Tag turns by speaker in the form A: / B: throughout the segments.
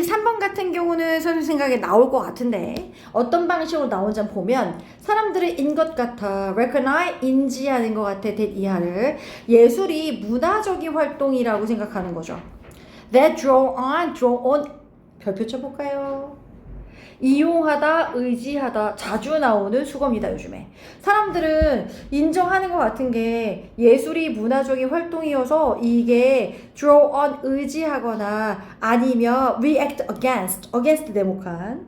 A: 3번 같은 경우는 선생님 생각에 나올 것 같은데 어떤 방식으로 나오는지 보면 사람들은 인 것 같아, recognize, 인지하는 것 같아, that 이하를 예술이 문화적인 활동이라고 생각하는 거죠. that draw on 별표 쳐볼까요? 이용하다, 의지하다 자주 나오는 수거입니다. 요즘에 사람들은 인정하는 것 같은 게 예술이 문화적인 활동이어서 이게 draw on 의지하거나 아니면 react against 대목한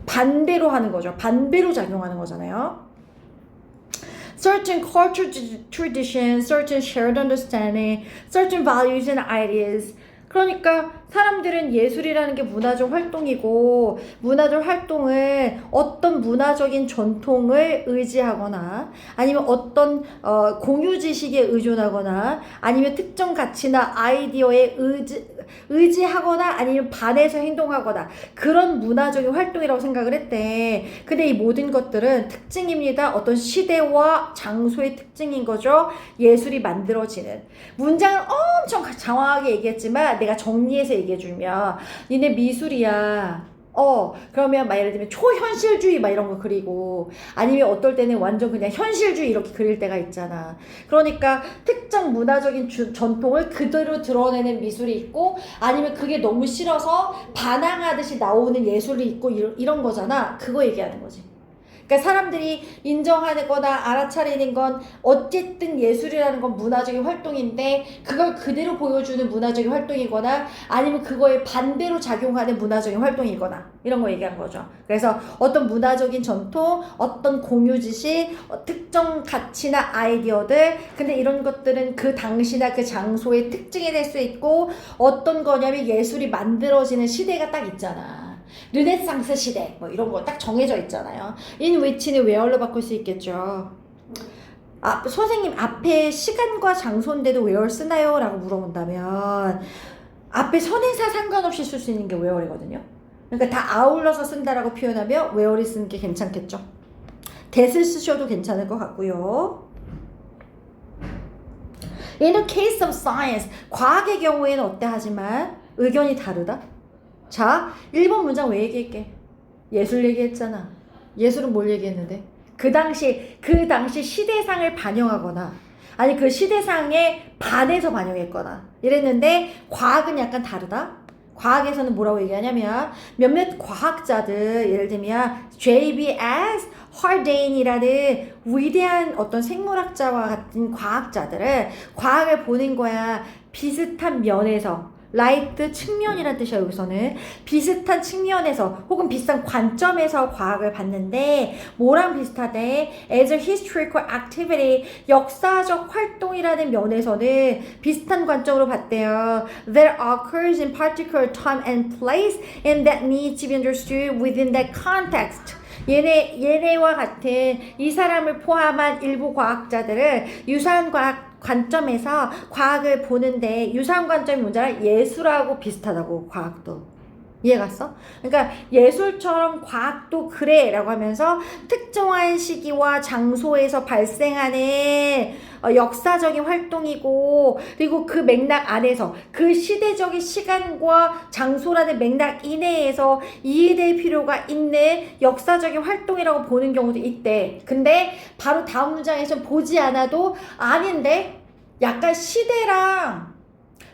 A: 반대로 하는 거죠. 반대로 작용하는 거잖아요. certain cultural traditions, certain shared understanding, certain values and ideas. 그러니까 사람들은 예술이라는 게 문화적 활동이고 문화적 활동을 어떤 문화적인 전통을 의지하거나 아니면 어떤 공유 지식에 의존하거나 아니면 특정 가치나 아이디어에 의지하거나 아니면 반해서 행동하거나 그런 문화적인 활동이라고 생각을 했대. 근데 이 모든 것들은 특징입니다. 어떤 시대와 장소의 특징인 거죠. 예술이 만들어지는. 문장은 엄청 장황하게 얘기했지만 내가 정리해서 얘기해주면 니네 미술이야. 그러면 막 예를 들면 초현실주의 막 이런 거 그리고 아니면 어떨 때는 완전 그냥 현실주의 이렇게 그릴 때가 있잖아. 그러니까 특정 문화적인 전통을 그대로 드러내는 미술이 있고 아니면 그게 너무 싫어서 반항하듯이 나오는 예술이 있고 이런 거잖아. 그거 얘기하는 거지. 그러니까 사람들이 인정하거나 알아차리는 건 어쨌든 예술이라는 건 문화적인 활동인데 그걸 그대로 보여주는 문화적인 활동이거나 아니면 그거에 반대로 작용하는 문화적인 활동이거나 이런 거 얘기한 거죠. 그래서 어떤 문화적인 전통, 어떤 공유 지식, 특정 가치나 아이디어들 근데 이런 것들은 그 당시나 그 장소의 특징이 될 수 있고 어떤 거냐면 예술이 만들어지는 시대가 딱 있잖아. 르네상스 시대 뭐 이런 거 딱 정해져 있잖아요. in which는 where로 바꿀 수 있겠죠. 선생님 앞에 시간과 장소인데도 where 쓰나요? 라고 물어본다면 앞에 선행사 상관없이 쓸 수 있는 게 where이거든요. 그러니까 다 아울러서 쓴다라고 표현하면 where이 쓰는 게 괜찮겠죠. that을 쓰셔도 괜찮을 것 같고요. In the case of science 과학의 경우에는 어때 하지만 의견이 다르다. 자, 1번 문장 왜 얘기할게? 예술 얘기했잖아. 예술은 뭘 얘기했는데? 그 당시 시대상을 반영하거나 아니 그 시대상에 반해서 반영했거나 이랬는데 과학은 약간 다르다? 과학에서는 뭐라고 얘기하냐면 몇몇 과학자들 예를 들면 J.B.S. Hardane이라는 위대한 어떤 생물학자와 같은 과학자들은 과학을 보는 거야. 비슷한 면에서 라이트 측면이라는 뜻이야. 여기서는 비슷한 측면에서 혹은 비슷한 관점에서 과학을 봤는데 뭐랑 비슷하대? As a historical activity 역사적 활동이라는 면에서는 비슷한 관점으로 봤대요. That occurs in particular time and place and that needs to be understood within that context. 얘네와 같은 이 사람을 포함한 일부 과학자들은 유사한 관점에서 과학을 보는데 유사한 관점이 뭔지 예술하고 비슷하다고. 과학도 이해갔어? 그러니까 예술처럼 과학도 그래 라고 하면서 특정한 시기와 장소에서 발생하는 역사적인 활동이고 그리고 그 맥락 안에서 그 시대적인 시간과 장소라는 맥락 이내에서 이해될 필요가 있는 역사적인 활동이라고 보는 경우도 있대. 근데 바로 다음 문장에서 보지 않아도 아닌데 약간 시대랑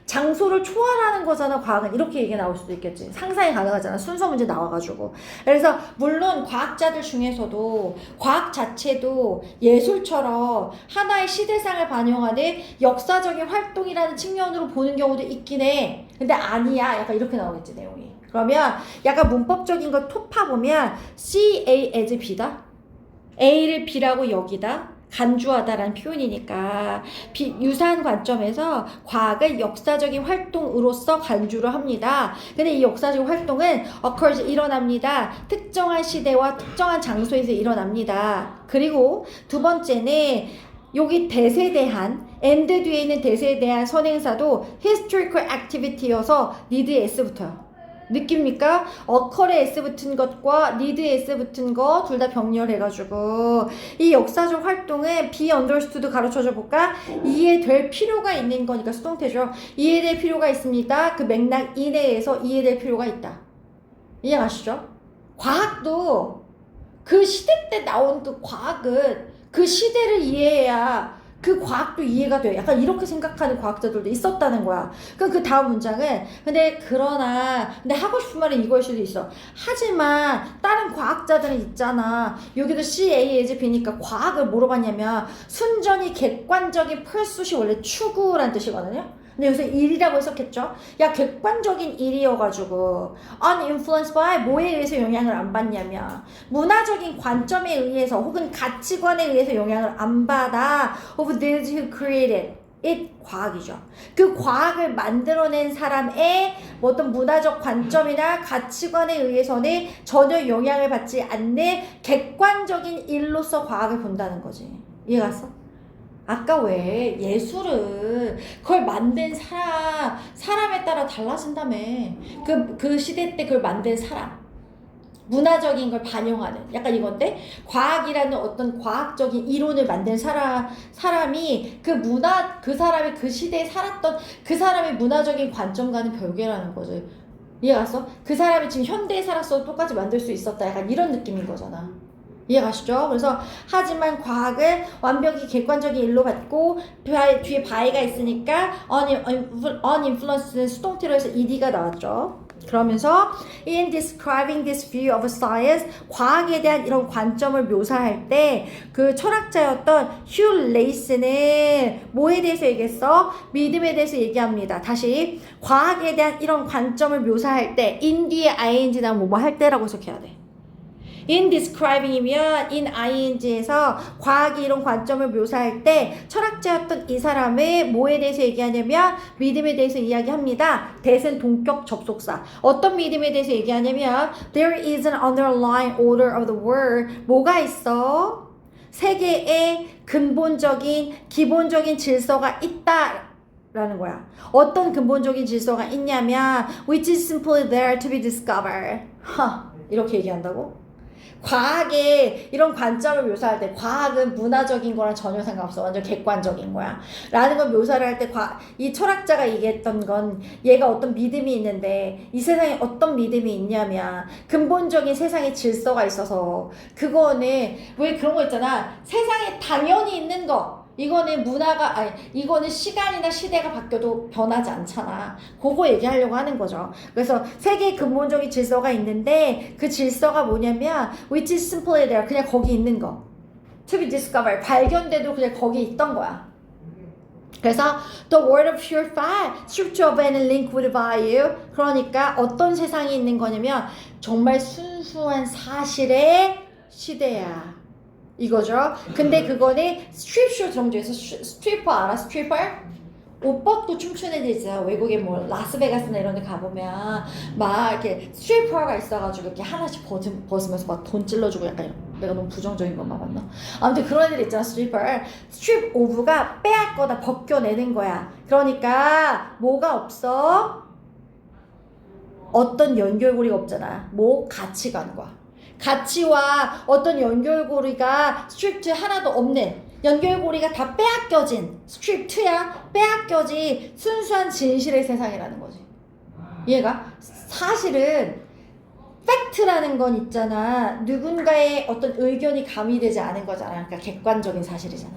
A: 장소를 초월하는 거잖아. 과학은 이렇게 얘기 나올 수도 있겠지. 상상이 가능하잖아. 순서 문제 나와가지고. 그래서 물론 과학자들 중에서도 과학 자체도 예술처럼 하나의 시대상을 반영하는 역사적인 활동이라는 측면으로 보는 경우도 있긴 해. 근데 아니야. 약간 이렇게 나오겠지 내용이. 그러면 약간 문법적인 거 톱파보면 C, A as B다. A를 B라고 여기다. 간주하다라는 표현이니까 유사한 관점에서 과학을 역사적인 활동으로서 간주를 합니다. 근데 이 역사적인 활동은 occurs 일어납니다. 특정한 시대와 특정한 장소에서 일어납니다. 그리고 두 번째는 여기 대세에 대한 and 뒤에 있는 대세에 대한 선행사도 historical activity여서 need s부터요. 느낍니까? occur에 s 붙은 것과 need에 s 붙은 거 둘 다 병렬해가지고 이 역사적 활동은 be understood 가르쳐줘 볼까? 이해될 필요가 있는 거니까 수동태죠. 이해될 필요가 있습니다. 그 맥락 이내에서 이해될 필요가 있다. 이해가시죠? 과학도 그 시대 때 나온 그 과학은 그 시대를 이해해야 그 과학도 이해가 돼. 약간 이렇게 생각하는 과학자들도 있었다는 거야. 그럼 그 다음 문장은 근데 하고 싶은 말은 이거일 수도 있어. 하지만 다른 과학자들은 있잖아. 여기도 C, A, S, B니까 과학을 뭐로 봤냐면 순전히 객관적인 pursuit이 원래 추구란 뜻이거든요. 근데 여기서 일이라고 해석했죠. 야, 객관적인 일이어가지고 uninfluenced by 뭐에 의해서 영향을 안 받냐면 문화적인 관점에 의해서 혹은 가치관에 의해서 영향을 안 받아 of those who created it 과학이죠. 그 과학을 만들어낸 사람의 어떤 문화적 관점이나 가치관에 의해서는 전혀 영향을 받지 않는 객관적인 일로서 과학을 본다는 거지. 이해갔어? 아까 왜 예술은 그걸 만든 사람에 따라 달라진다며. 그 시대 때 그걸 만든 사람. 문화적인 걸 반영하는 약간 이건데 과학이라는 어떤 과학적인 이론을 만든 사람이 그 사람이 그 시대에 살았던 그 사람의 문화적인 관점과는 별개라는 거지. 이해갔어? 그 사람이 지금 현대에 살았어도 똑같이 만들 수 있었다. 약간 이런 느낌인 거잖아. 이해가시죠? 그래서 하지만 과학을 완벽히 객관적인 일로 받고 뒤에 by가 있으니까 uninfluenced는 수동태로 해서 ed가 나왔죠. 그러면서 in describing this view of science 과학에 대한 이런 관점을 묘사할 때 그 철학자였던 휴 레이스는 뭐에 대해서 얘기했어? 믿음에 대해서 얘기합니다. 다시 과학에 대한 이런 관점을 묘사할 때 in 뒤에 ing나 뭐 할 때라고 해석해야 돼. in describing이면 in ing에서 과학이 이런 관점을 묘사할 때 철학자였던 이 사람의 뭐에 대해서 얘기하냐면 믿음에 대해서 이야기합니다. 대신 동격 접속사. 어떤 믿음에 대해서 얘기하냐면 there is an underlying order of the world. 뭐가 있어? 세계에 근본적인 기본적인 질서가 있다. 라는 거야. 어떤 근본적인 질서가 있냐면 which is simply there to be discovered. 이렇게 얘기한다고? 과학의 이런 관점을 묘사할 때 과학은 문화적인 거랑 전혀 상관없어. 완전 객관적인 거야. 라는 걸 묘사를 할 때 이 철학자가 얘기했던 건 얘가 어떤 믿음이 있는데 이 세상에 어떤 믿음이 있냐면 근본적인 세상의 질서가 있어서 그거는 왜 그런 거 있잖아. 세상에 당연히 있는 거. 이거는 이거는 시간이나 시대가 바뀌어도 변하지 않잖아. 그거 얘기하려고 하는 거죠. 그래서 세계의 근본적인 질서가 있는데 그 질서가 뭐냐면 which is simply there. 그냥 거기 있는 거. to be discovered. 발견돼도 그냥 거기 있던 거야. 그래서 the word of pure fact, scripture of any link with value. 그러니까 어떤 세상이 있는 거냐면 정말 순수한 사실의 시대야. 이거죠. 근데 그거는 스트립쇼 정도에서 스트리퍼 알아? 스트리퍼? 옷 벗고 춤추는 애들 있어요. 외국에 뭐 라스베가스나 이런 데 가보면 막 이렇게 스트리퍼가 있어가지고 이렇게 하나씩 벗으면서 막 돈 찔러주고 약간 이런. 내가 너무 부정적인 것만 봤나? 아무튼 그런 애들 있잖아. 스트립 오브가 빼앗 거다 벗겨내는 거야. 그러니까 뭐가 없어? 어떤 연결고리가 없잖아. 뭐 가치관과. 가치와 어떤 연결고리가 스트립트 하나도 없는 연결고리가 다 빼앗겨진 스트립트야 빼앗겨진 순수한 진실의 세상이라는 거지. 이해가? 사실은 팩트라는 건 있잖아. 누군가의 어떤 의견이 가미되지 않은 거잖아. 그러니까 객관적인 사실이잖아.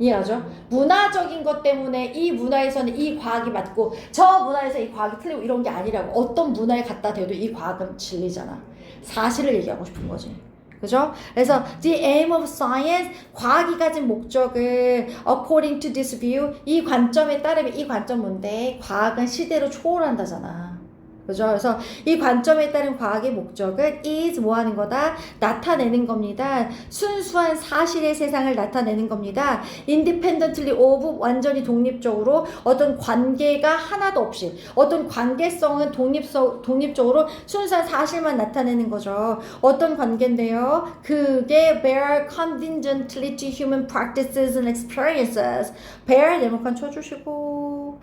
A: 이해하죠? 문화적인 것 때문에 이 문화에서는 이 과학이 맞고 저 문화에서 이 과학이 틀리고 이런 게 아니라고. 어떤 문화에 갖다 대도 이 과학은 진리잖아. 사실을 얘기하고 싶은 거지. 그죠? 그래서 the aim of science, 과학이 가진 목적을 according to this view, 이 관점에 따르면 이 관점 뭔데? 과학은 시대로 초월한다잖아. 그죠? 그래서 이 관점에 따른 과학의 목적은 is 뭐 하는 거다? 나타내는 겁니다. 순수한 사실의 세상을 나타내는 겁니다. independently of 완전히 독립적으로 어떤 관계가 하나도 없이 어떤 관계성은 독립적으로 순수한 사실만 나타내는 거죠. 어떤 관계인데요? 그게 bear contingently to human practices and experiences. bear 네모칸 쳐주시고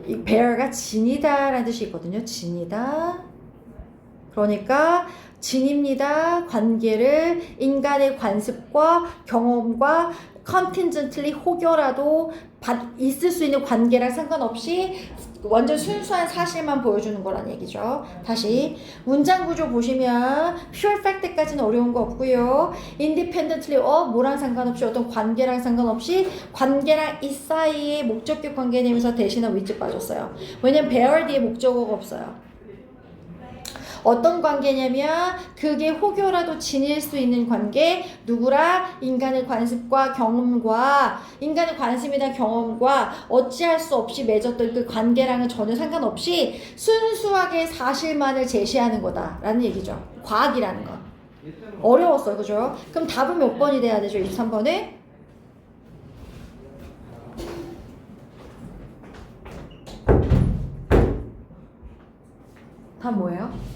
A: 이 bear가 진이다라는 뜻이 있거든요. 진이다. 그러니까 진입니다. 관계를 인간의 관습과 경험과 contingently 혹여라도 있을 수 있는 관계랑 상관없이 완전 순수한 사실만 보여주는 거란 얘기죠. 다시 문장 구조 보시면 pure fact까지는 어려운 거 없고요. independently 뭐랑 상관없이 어떤 관계랑 상관없이 관계랑 이 사이에 목적격 관계 내면서 대신한 위치 빠졌어요. 왜냐면 bear 뒤에 목적어가 없어요. 어떤 관계냐면 그게 혹여라도 지닐 수 있는 관계 누구라? 인간의 관습과 경험과 인간의 관심이나 경험과 어찌할 수 없이 맺었던 그 관계랑은 전혀 상관없이 순수하게 사실만을 제시하는 거다라는 얘기죠. 과학이라는 건. 어려웠어. 그죠? 그럼 답은 몇 번이 돼야 되죠? 23번에? 답 뭐예요?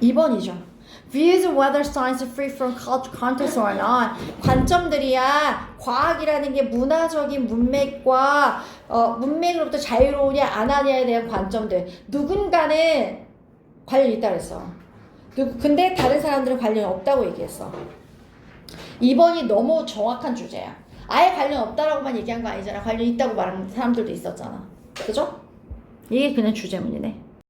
A: 2번이죠. Views whether science is free from contest or not. 관점들이야. 과학이라는 게 문화적인 문맥과 문맥으로부터 자유로우냐 안 하냐에 대한 관점들. 누군가는 관련이 있다 그랬어. 근데 다른 사람들은 관련이 없다고 얘기했어. 2번이 너무 정확한 주제야. 아예 관련 없다라고만 얘기한 거 아니잖아. 관련 있다고 말하는 사람들도 있었잖아. 그죠? 이게 그냥 주제문이네.